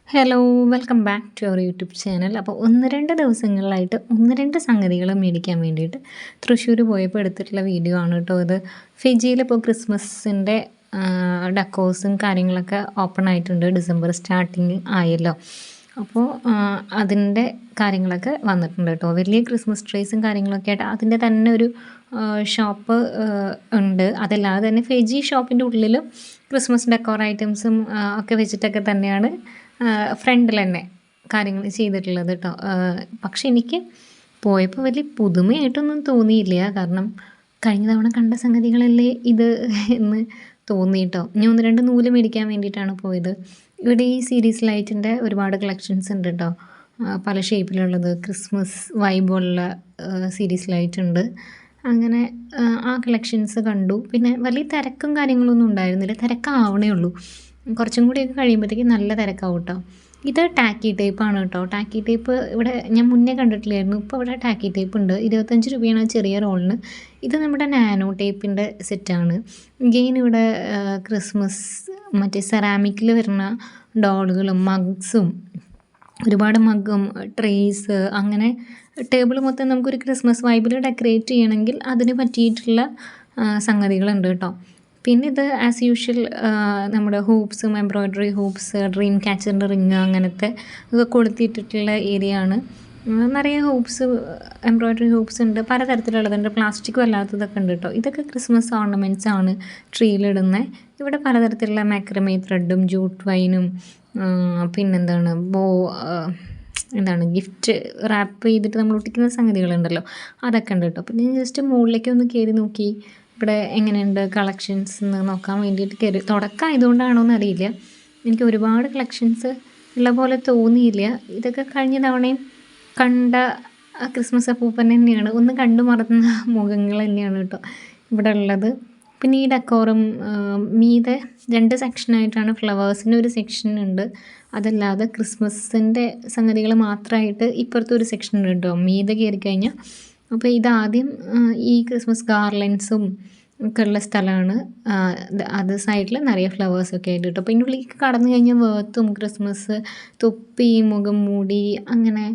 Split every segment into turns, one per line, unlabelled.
Hello welcome back to our YouTube channel. അപ്പോൾ 1-2 ദിവസങ്ങളിലായിട്ട് 1-2 സംഗതികൾ മേടിക്കാൻ വേണ്ടിയിട്ട് തൃശ്ശൂർ പോയപ്പോൾ എടുത്തിട്ടുള്ള വീഡിയോ ആണ് കേട്ടോ ഇത്. ഫിജിയിലിപ്പോൾ ക്രിസ്മസിൻ്റെ ഡെക്കോസും കാര്യങ്ങളൊക്കെ ഓപ്പൺ ആയിട്ടുണ്ട്. ഡിസംബർ സ്റ്റാർട്ടിങ് ആയല്ലോ, അപ്പോൾ അതിൻ്റെ കാര്യങ്ങളൊക്കെ വന്നിട്ടുണ്ട് കേട്ടോ. വലിയ ക്രിസ്മസ് ട്രീസും കാര്യങ്ങളൊക്കെ ആയിട്ട് അതിൻ്റെ തന്നെ ഒരു ഷോപ്പ് ഉണ്ട്. അതല്ലാതെ തന്നെ ഫിജി ഷോപ്പിൻ്റെ ഉള്ളിലും ക്രിസ്മസ് ഡെക്കോർ ഐറ്റംസും ഒക്കെ വെച്ചിട്ടൊക്കെ തന്നെയാണ് ഫ്രണ്ടിൽ തന്നെ കാര്യങ്ങൾ ചെയ്തിട്ടുള്ളത് കേട്ടോ. പക്ഷെ എനിക്ക് പോയപ്പോൾ വലിയ പുതുമയായിട്ടൊന്നും തോന്നിയില്ല. കാരണം കഴിഞ്ഞ തവണ കണ്ട സംഗതികളല്ലേ ഇത് എന്ന് തോന്നി കേട്ടോ. ഞാൻ 1-2 നൂല് മേടിക്കാൻ വേണ്ടിയിട്ടാണ് പോയത്. ഇവിടെ ഈ സീരീസ് ലൈറ്റിൻ്റെ ഒരുപാട് കളക്ഷൻസ് ഉണ്ട് കേട്ടോ. പല ഷേപ്പിലുള്ളത് ക്രിസ്മസ് വൈബുള്ള സീരീസ് ലൈറ്റ് ഉണ്ട്. അങ്ങനെ ആ കളക്ഷൻസ് കണ്ടു. പിന്നെ വലിയ തിരക്കും കാര്യങ്ങളൊന്നും ഉണ്ടായിരുന്നില്ല. തിരക്കാവണേ ഉള്ളൂ. കുറച്ചും കൂടിയൊക്കെ കഴിയുമ്പോഴത്തേക്ക് നല്ല തിരക്കാവും കേട്ടോ. ഇത് ടാക്കി ടേപ്പാണ് കേട്ടോ. ടാക്കി ടേപ്പ് ഇവിടെ ഞാൻ മുന്നേ കണ്ടിട്ടില്ലായിരുന്നു. ഇപ്പോൾ ഇവിടെ ടാക്കി ടേപ്പ് ഉണ്ട്. 25 രൂപയാണ് ചെറിയ റോളിന്. ഇത് നമ്മുടെ നാനോ ടേപ്പിൻ്റെ സെറ്റാണ്. ഗെയിൻ ഇവിടെ ക്രിസ്മസ് മറ്റേ സെറാമിക്കിൽ വരുന്ന ഡോളുകളും മഗ്സും ഒരുപാട് മഗ്ഗും ട്രേസ് അങ്ങനെ ടേബിൾ മൊത്തം നമുക്കൊരു ക്രിസ്മസ് വൈബിൽ ഡെക്കറേറ്റ് ചെയ്യണമെങ്കിൽ അതിന് പറ്റിയിട്ടുള്ള സംഗതികളുണ്ട് കേട്ടോ. പിന്നെ ഇത് ആസ് യൂഷ്വൽ നമ്മുടെ ഹൂപ്സും എംബ്രോയ്ഡറി ഹൂപ്സ് ഡ്രീം ക്യാച്ചറിൻ്റെ റിങ് അങ്ങനത്തെ ഇത് കൊളുത്തിയിട്ടിട്ടുള്ള ഏരിയ ആണ്. നിറയെ ഹൂപ്സ് എംബ്രോയ്ഡറി ഹൂപ്സ് ഉണ്ട്, പലതരത്തിലുള്ളതുണ്ട്. പ്ലാസ്റ്റിക്കും അല്ലാത്തതൊക്കെ ഉണ്ട് കേട്ടോ. ഇതൊക്കെ ക്രിസ്മസ് ഓർണമെൻറ്റ്സ് ആണ് ട്രീയിലിടുന്നത്. ഇവിടെ പലതരത്തിലുള്ള മാക്രമേ ത്രെഡും ജൂട്ട് വൈനും പിന്നെന്താണ് എന്താണ് ഗിഫ്റ്റ് റാപ്പ് ചെയ്തിട്ട് നമ്മൾ ഒട്ടിക്കുന്ന സംഗതികളുണ്ടല്ലോ, അതൊക്കെ ഉണ്ട് കേട്ടോ. പിന്നെ ഞാൻ ജസ്റ്റ് മുകളിലേക്ക് ഒന്ന് കയറി നോക്കി ഇവിടെ എങ്ങനെയുണ്ട് കളക്ഷൻസ് എന്ന് നോക്കാൻ വേണ്ടിയിട്ട് കയറി. തുടക്കമായതുകൊണ്ടാണോ എന്നറിയില്ല, എനിക്ക് ഒരുപാട് കളക്ഷൻസ് ഉള്ള പോലെ തോന്നിയില്ല. ഇതൊക്കെ കഴിഞ്ഞ തവണയും കണ്ട ക്രിസ്മസ് അപ്പൂപ്പൻ തന്നെയാണ്. ഒന്ന് കണ്ടു മറന്ന മുഖങ്ങൾ തന്നെയാണ് കേട്ടോ ഇവിടെ ഉള്ളത്. പിന്നെ ഈ ഡെക്കോറും മീതെ 2 സെക്ഷനായിട്ടാണ്. ഫ്ലവേഴ്സിൻ്റെ ഒരു സെക്ഷൻ ഉണ്ട്, അതല്ലാതെ ക്രിസ്മസിൻ്റെ സംഗതികൾ മാത്രമായിട്ട് ഇപ്പുറത്തെ ഒരു സെക്ഷൻ ഉണ്ട് കേട്ടോ മീതെ കയറി കഴിഞ്ഞാൽ. അപ്പോൾ ഇതാദ്യം ഈ ക്രിസ്മസ് ഗാർലൻഡ്സും ഒക്കെ ഉള്ള സ്ഥലമാണ്. അത് സൈഡിൽ നിറയെ ഫ്ലവേഴ്സൊക്കെ ആയിട്ട് കേട്ടോ. അപ്പോൾ ഇതിൻ്റെ ഉള്ളിലേക്ക് കടന്നു കഴിഞ്ഞാൽ വേർത്തും ക്രിസ്മസ് തൊപ്പി മുഖം മൂടി അങ്ങനെ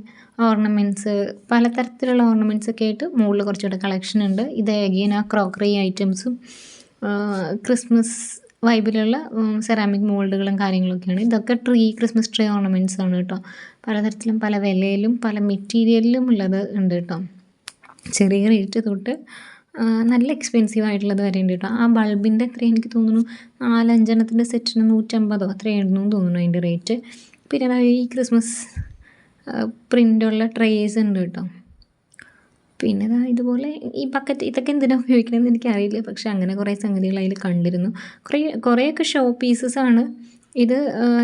ഓർണമെൻറ്റ്സ് പലതരത്തിലുള്ള ഓർണമെൻറ്റ്സ് ഒക്കെ ആയിട്ട് മുകളിൽ കുറച്ചുകൂടെ കളക്ഷൻ ഉണ്ട്. ഇത് അഗെയിൻ ആ ക്രോക്കറി ഐറ്റംസും ക്രിസ്മസ് വൈബിലുള്ള സെറാമിക് മോൾഡുകളും കാര്യങ്ങളൊക്കെയാണ്. ഇതൊക്കെ ക്രിസ്മസ് ട്രീ ഓർണമെൻറ്റ്സ് ആണ് കേട്ടോ. പലതരത്തിലും പല വിലയിലും പല മെറ്റീരിയലിലും ഉള്ളത് ഉണ്ട് കേട്ടോ. ചെറിയ റേറ്റ് തൊട്ട് നല്ല എക്സ്പെൻസീവ് ആയിട്ടുള്ളത് വരെ ഉണ്ട് കേട്ടോ. ആ ബൾബിൻ്റെ എത്ര എനിക്ക് തോന്നുന്നു 4-5 എണ്ണത്തിൻ്റെ സെറ്റിന് 150 അത്രയായിരുന്നു തോന്നുന്നു അതിൻ്റെ റേറ്റ്. പിന്നെ ഈ ക്രിസ്മസ് പ്രിൻ്റുള്ള ട്രേസ് ഉണ്ട് കേട്ടോ. പിന്നെ ഇതുപോലെ ഈ ബക്കറ്റ് ഇതൊക്കെ എന്തിനാണ് ഉപയോഗിക്കണമെന്ന് എനിക്കറിയില്ല, പക്ഷെ അങ്ങനെ കുറേ സംഗതികൾ അതിൽ കണ്ടിരുന്നു. കുറേയൊക്കെ ഷോ പീസസ് ആണ്. ഇത്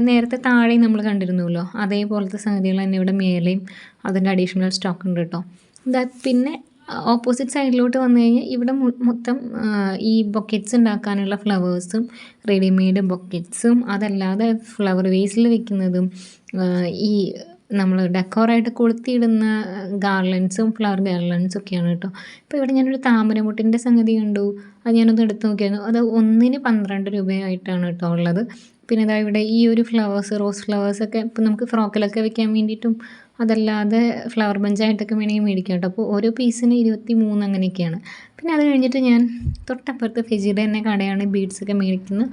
നേരത്തെ താഴെയും നമ്മൾ കണ്ടിരുന്നല്ലോ, അതേപോലത്തെ സംഗതികൾ തന്നെ ഇവിടെ മേലെയും അതിൻ്റെ അഡീഷണൽ സ്റ്റോക്ക് ഉണ്ട് കേട്ടോ. പിന്നെ ഓപ്പോസിറ്റ് സൈഡിലോട്ട് വന്നു കഴിഞ്ഞാൽ ഇവിടെ മൊത്തം ഈ ബൊക്കറ്റ്സ് ഉണ്ടാക്കാനുള്ള ഫ്ലവേഴ്സും റെഡിമെയ്ഡ് ബൊക്കറ്റ്സും അതല്ലാതെ ഫ്ലവർ വേസിൽ വെക്കുന്നതും ഈ നമ്മൾ ഡെക്കോറായിട്ട് കൊളുത്തിയിടുന്ന ഗാർലൻഡ്സും ഫ്ലവർ ഗാർലൻഡ്സും ഒക്കെയാണ് കേട്ടോ. ഇപ്പോൾ ഇവിടെ ഞാനൊരു താമരമുട്ടിൻ്റെ സംഗതി കണ്ടു. അത് ഞാനൊന്ന് എടുത്ത് നോക്കിയായിരുന്നു. അത് ഒന്നിന് 12 രൂപയായിട്ടാണ് കേട്ടോ ഉള്ളത്. പിന്നെ ഇതാ ഇവിടെ ഈ ഒരു ഫ്ലവേഴ്സ് റോസ് ഫ്ലവേഴ്സൊക്കെ ഇപ്പോൾ നമുക്ക് ഫ്രോക്കിലൊക്കെ വെക്കാൻ വേണ്ടിയിട്ടും അതല്ലാതെ ഫ്ലവർ ബഞ്ചായിട്ടൊക്കെ വേണമെങ്കിൽ മേടിക്കാം കേട്ടോ. അപ്പോൾ ഓരോ പീസിന് 23 അങ്ങനെയൊക്കെയാണ്. പിന്നെ അത് കഴിഞ്ഞിട്ട് ഞാൻ തൊട്ടപ്പുറത്ത് ഫിജിയുടെ തന്നെ കടയാണ് ബീഡ്സൊക്കെ മേടിക്കുന്നത്.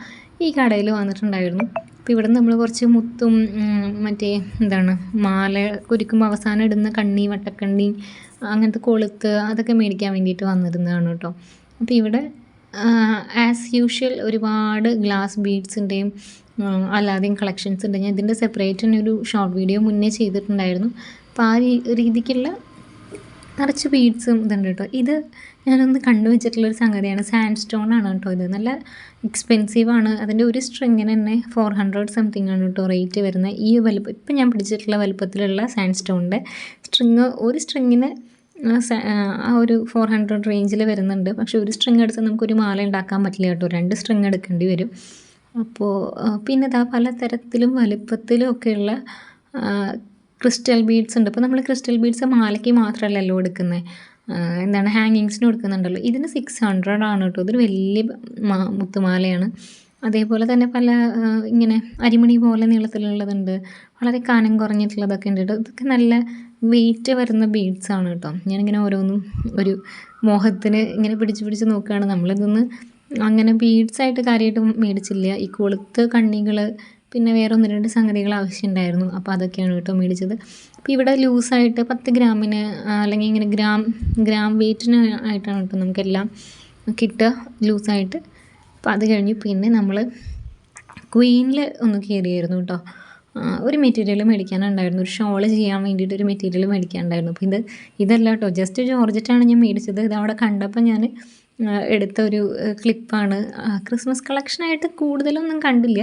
ഈ കടയിൽ വന്നിട്ടുണ്ടായിരുന്നു. അപ്പോൾ ഇവിടെ നമ്മൾ കുറച്ച് മുത്തും മറ്റേ എന്താണ് മാല കുരുക്കുമ്പോൾ അവസാനം ഇടുന്ന കണ്ണി വട്ടക്കണ്ണി അങ്ങനത്തെ കൊളുത്ത് അതൊക്കെ മേടിക്കാൻ വേണ്ടിയിട്ട് വന്നിരുന്നതാണ് കേട്ടോ. അപ്പോൾ ഇവിടെ ആസ് യൂഷ്വൽ ഒരുപാട് ഗ്ലാസ് ബീഡ്സിൻ്റെയും അല്ലാതെയും കളക്ഷൻസ് ഉണ്ട്. ഞാൻ ഇതിൻ്റെ സെപ്പറേറ്റ് തന്നെ ഒരു ഷോർട്ട് വീഡിയോ മുന്നേ ചെയ്തിട്ടുണ്ടായിരുന്നു. അപ്പോൾ ആ രീതിക്കുള്ള നിറച്ച് ബീഡ്സും ഇതുണ്ട് കേട്ടോ. ഇത് ഞാനൊന്ന് കണ്ടുവച്ചിട്ടുള്ളൊരു സംഗതിയാണ്. സാൻഡ് സ്റ്റോൺ ആണ് കേട്ടോ. ഇത് നല്ല എക്സ്പെൻസീവാണ്. അതിൻ്റെ ഒരു സ്ട്രിങ്ങിന് തന്നെ 400 സംതിങ് ആണ് കേട്ടോ റേറ്റ് വരുന്നത്. ഈ വലുപ്പം ഇപ്പം ഞാൻ പിടിച്ചിട്ടുള്ള വലുപ്പത്തിലുള്ള സാൻഡ് സ്റ്റോണിൻ്റെ ഒരു സ്ട്രിങ്ങിന് ആ ഒരു 400 റേഞ്ചിൽ വരുന്നുണ്ട്. പക്ഷേ ഒരു സ്ട്രിങ് എടുത്താൽ നമുക്കൊരു മാല ഉണ്ടാക്കാൻ പറ്റില്ല കേട്ടോ. 2 സ്ട്രിങ് എടുക്കേണ്ടി വരും. അപ്പോൾ പിന്നെ ഇതാ പലതരത്തിലും വലുപ്പത്തിലും ഒക്കെയുള്ള ക്രിസ്റ്റൽ ബീഡ്സ് ഉണ്ട്. ഇപ്പോൾ നമ്മൾ ക്രിസ്റ്റൽ ബീഡ്സ് മാലയ്ക്ക് മാത്രമല്ലല്ലോ എടുക്കുന്നത്, എന്താണ് ഹാങ്ങിങ്സിന് കൊടുക്കുന്നുണ്ടല്ലോ. ഇതിന് 600 ആണ് കേട്ടോ. ഇതൊരു വലിയ മുത്തുമാലയാണ്. അതേപോലെ തന്നെ പല ഇങ്ങനെ അരിമണി പോലെ നീളത്തിലുള്ളതുണ്ട്. വളരെ കനം കുറഞ്ഞിട്ടുള്ളതൊക്കെ ഉണ്ട് കേട്ടോ. ഇതൊക്കെ നല്ല വെയിറ്റ് വരുന്ന ബീഡ്സ് ആണ് കേട്ടോ. ഞാനിങ്ങനെ ഓരോന്നും ഒരു മോഹത്തിന് ഇങ്ങനെ പിടിച്ച് പിടിച്ച് നോക്കുകയാണ്. നമ്മളിതൊന്ന് അങ്ങനെ ബീഡ്സായിട്ട് കാര്യമായിട്ട് മേടിച്ചില്ല. ഈ കൊളുത്ത്, കണ്ണികൾ, പിന്നെ വേറെ 1-2 സംഗതികൾ ആവശ്യമുണ്ടായിരുന്നു. അപ്പോൾ അതൊക്കെയാണ് കേട്ടോ മേടിച്ചത്. അപ്പോൾ ഇവിടെ ലൂസായിട്ട് 10 ഗ്രാമിന് അല്ലെങ്കിൽ ഇങ്ങനെ ഗ്രാം വെയിറ്റിന് ആയിട്ടാണ് കേട്ടോ നമുക്കെല്ലാം കിട്ടുക ലൂസായിട്ട്. അപ്പോൾ അത് കഴിഞ്ഞ് പിന്നെ നമ്മൾ ക്വീനിൽ ഒന്ന് കയറിയായിരുന്നു കേട്ടോ. ഒരു മെറ്റീരിയൽ മേടിക്കാനുണ്ടായിരുന്നു. ഒരു ഷോള് ചെയ്യാൻ വേണ്ടിയിട്ട് ഒരു മെറ്റീരിയൽ മേടിക്കാനുണ്ടായിരുന്നു. അപ്പോൾ ഇതല്ല കേട്ടോ, ജസ്റ്റ് ജോർജറ്റാണ് ഞാൻ മേടിച്ചത്. ഇത് അവിടെ കണ്ടപ്പോൾ ഞാൻ എടുത്ത ഒരു ക്ലിപ്പാണ്. ക്രിസ്മസ് കളക്ഷനായിട്ട് കൂടുതലൊന്നും കണ്ടില്ല.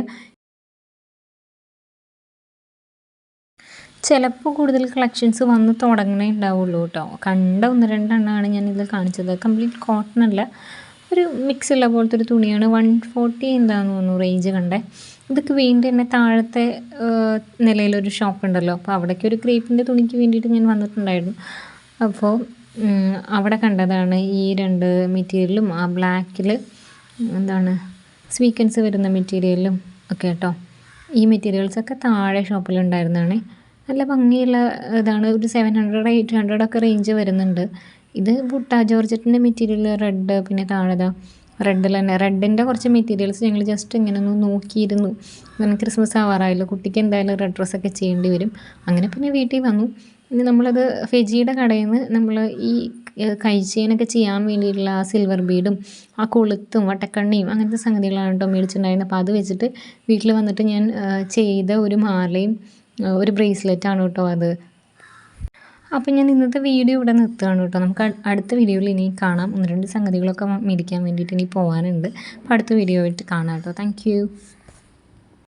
ചിലപ്പോൾ കൂടുതൽ കളക്ഷൻസ് വന്ന് തുടങ്ങണേ ഉണ്ടാവുള്ളൂ കേട്ടോ. കണ്ട 1-2 എണ്ണമാണ് ഞാനിതിൽ കാണിച്ചത്. കംപ്ലീറ്റ് കോട്ടൺ അല്ല, ഒരു മിക്സ് ഉള്ള പോലത്തെ ഒരു തുണിയാണ്. 140 എന്താണെന്ന് തോന്നുന്നു റേഞ്ച് കണ്ടേ. ഇതൊക്കെ വേണ്ടി തന്നെ താഴത്തെ നിലയിലൊരു ഷോപ്പ് ഉണ്ടല്ലോ, അപ്പോൾ അവിടേക്ക് ഒരു ക്രേപ്പിൻ്റെ തുണിക്ക് വേണ്ടിയിട്ട് ഞാൻ വന്നിട്ടുണ്ടായിരുന്നു. അപ്പോൾ അവിടെ കണ്ടതാണ് ഈ 2 മെറ്റീരിയലും ആ ബ്ലാക്കിൽ എന്താണ് സ്വീക്കൻസ് വരുന്ന മെറ്റീരിയലും ഒക്കെ കേട്ടോ. ഈ മെറ്റീരിയൽസൊക്കെ താഴെ ഷോപ്പിലുണ്ടായിരുന്നതാണ്. നല്ല ഭംഗിയുള്ള ഇതാണ്. ഒരു 700 800 ഒക്കെ റേഞ്ച് വരുന്നുണ്ട്. ഇത് ബുട്ട ജോർജറ്റിൻ്റെ മെറ്റീരിയൽ റെഡ്, പിന്നെ താഴെ റെഡിൽ തന്നെ റെഡിൻ്റെ കുറച്ച് മെറ്റീരിയൽസ് ഞങ്ങൾ ജസ്റ്റ് ഇങ്ങനെ ഒന്ന് നോക്കിയിരുന്നു. കാരണം ക്രിസ്മസ് ആവാറായല്ലോ, കുട്ടിക്ക് എന്തായാലും റെഡ് ഡ്രസ്സൊക്കെ ചെയ്യേണ്ടി വരും. അങ്ങനെ പിന്നെ വീട്ടിൽ വന്നു. ഇനി നമ്മളത് ഫെജിയുടെ കടയിൽ നിന്ന് നമ്മൾ ഈ കൈചെയിനൊക്കെ ചെയ്യാൻ വേണ്ടിയിട്ടുള്ള ആ സിൽവർ ബീഡും ആ കൊളുത്തും വട്ടക്കണ്ണിയും അങ്ങനത്തെ സംഗതികളാണ് കേട്ടോ മേടിച്ചിട്ടുണ്ടായിരുന്നത്. അപ്പോൾ അത് വെച്ചിട്ട് വീട്ടിൽ വന്നിട്ട് ഞാൻ ചെയ്ത ഒരു മാലയും ഒരു ബ്രേസ്ലെറ്റാണ് കേട്ടോ അത്. അപ്പോൾ ഞാൻ ഇന്നത്തെ വീഡിയോ ഇവിടെ നിർത്തുകയാണ് കേട്ടോ. നമുക്ക് അടുത്ത വീഡിയോയിൽ ഇനി കാണാം. 1-2 സംഗതികളൊക്കെ മേടിക്കാൻ വേണ്ടിയിട്ട് ഇനി പോകാനുണ്ട്. അപ്പോൾ അടുത്ത വീഡിയോ ആയിട്ട് കാണാം കേട്ടോ. താങ്ക്